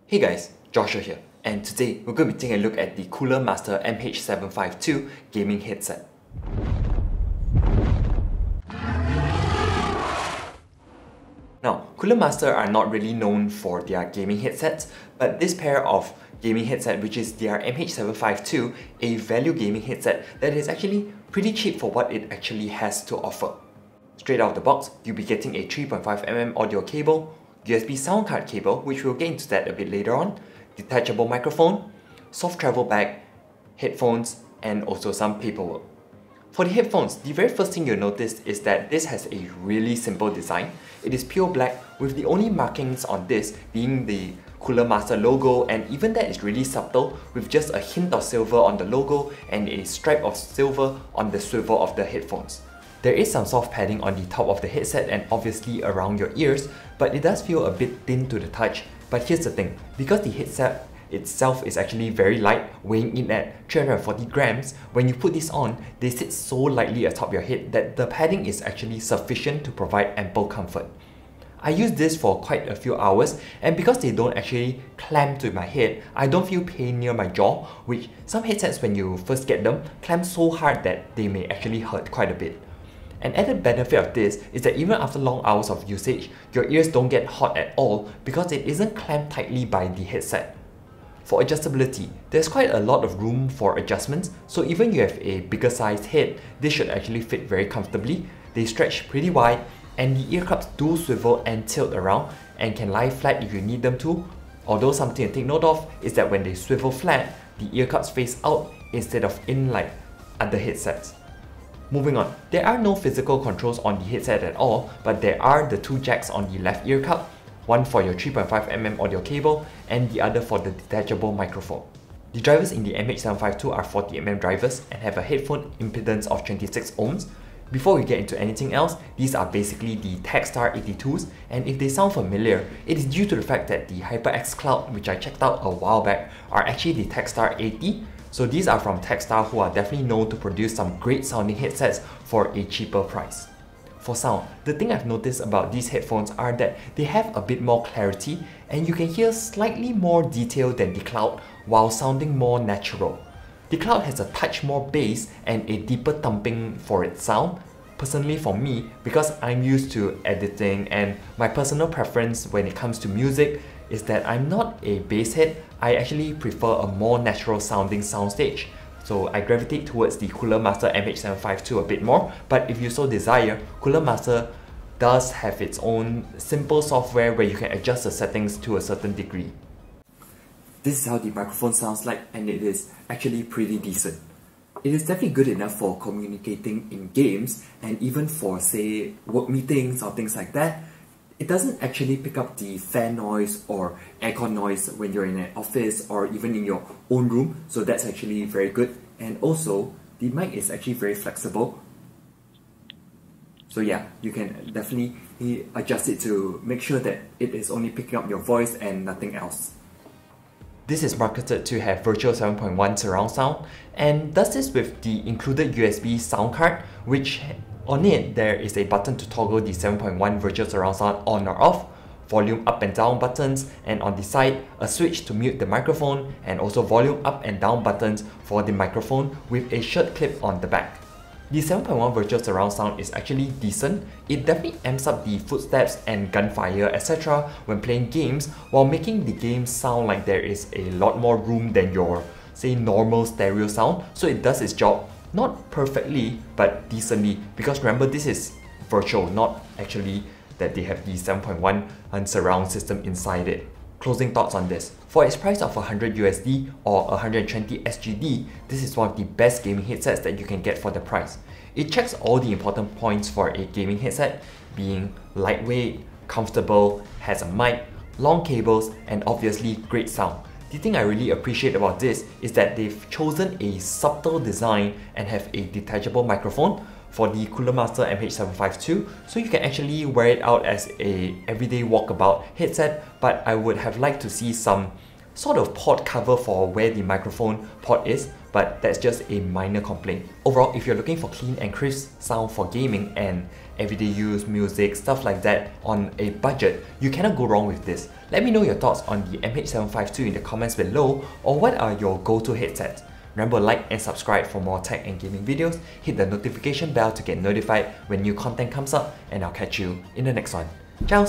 Hey guys, Joshua here, and today we're going to be taking a look at the Cooler Master MH752 gaming headset. Now, Cooler Master are not really known for their gaming headsets, but this pair of gaming headset, which is their MH752, a value gaming headset that is actually pretty cheap for what it actually has to offer. Straight out of the box, you'll be getting a 3.5mm audio cable, USB sound card cable, which we'll get into that a bit later on, detachable microphone, soft travel bag, headphones, and also some paperwork. For the headphones, the very first thing you'll notice is that this has a really simple design. It is pure black with the only markings on this being the Cooler Master logo, and even that is really subtle with just a hint of silver on the logo and a stripe of silver on the swivel of the headphones. There is some soft padding on the top of the headset and obviously around your ears, but it does feel a bit thin to the touch. But here's the thing, because the headset itself is actually very light, weighing in at 340 grams, when you put this on, they sit so lightly atop your head that the padding is actually sufficient to provide ample comfort. I used this for quite a few hours, and because they don't actually clamp to my head, I don't feel pain near my jaw, which some headsets when you first get them clamp so hard that they may actually hurt quite a bit. An added benefit of this is that even after long hours of usage, your ears don't get hot at all because it isn't clamped tightly by the headset. For adjustability, there's quite a lot of room for adjustments, so even you have a bigger sized head, this should actually fit very comfortably. They stretch pretty wide, and the ear cups do swivel and tilt around and can lie flat if you need them to. Although something to take note of is that when they swivel flat, the ear cups face out instead of in like other headsets. Moving on, there are no physical controls on the headset at all, but there are the two jacks on the left ear cup, one for your 3.5mm audio cable and the other for the detachable microphone. The drivers in the MH752 are 40mm drivers and have a headphone impedance of 26 ohms. Before we get into anything else, these are basically the Techstar 82s, and if they sound familiar, it is due to the fact that the HyperX Cloud, which I checked out a while back, are actually the Techstar 80. So these are from Techstar, who are definitely known to produce some great sounding headsets for a cheaper price. For sound, the thing I've noticed about these headphones are that they have a bit more clarity and you can hear slightly more detail than the Cloud while sounding more natural. The Cloud has a touch more bass and a deeper thumping for its sound. Personally for me, because I'm used to editing and my personal preference when it comes to music is that I'm not a bass head, I actually prefer a more natural sounding soundstage. So I gravitate towards the Cooler Master MH752 a bit more, but if you so desire, Cooler Master does have its own simple software where you can adjust the settings to a certain degree. This is how the microphone sounds like, and it is actually pretty decent. It is definitely good enough for communicating in games and even for, say, work meetings or things like that. It doesn't actually pick up the fan noise or aircon noise when you're in an office or even in your own room, so that's actually very good. And also, the mic is actually very flexible. So yeah, you can definitely adjust it to make sure that it is only picking up your voice and nothing else. This is marketed to have virtual 7.1 surround sound and does this with the included USB sound card, which on it there is a button to toggle the 7.1 virtual surround sound on or off, volume up and down buttons, and on the side a switch to mute the microphone, and also volume up and down buttons for the microphone with a shirt clip on the back. The 7.1 virtual surround sound is actually decent. It definitely amps up the footsteps and gunfire etc. when playing games, while making the game sound like there is a lot more room than your, say, normal stereo sound. So it does its job, not perfectly, but decently, because remember this is virtual, not actually that they have the 7.1 surround system inside it. Closing thoughts on this. For its price of 100 USD or 120 SGD, this is one of the best gaming headsets that you can get for the price. It checks all the important points for a gaming headset, being lightweight, comfortable, has a mic, long cables, and obviously great sound. The thing I really appreciate about this is that they've chosen a subtle design and have a detachable microphone for the Cooler Master MH752, so you can actually wear it out as a everyday walkabout headset, but I would have liked to see some sort of port cover for where the microphone port is, but that's just a minor complaint. Overall, if you're looking for clean and crisp sound for gaming and everyday use, music, stuff like that on a budget, you cannot go wrong with this. Let me know your thoughts on the MH752 in the comments below, or what are your go-to headsets. Remember, like and subscribe for more tech and gaming videos, hit the notification bell to get notified when new content comes up, and I'll catch you in the next one. Ciao!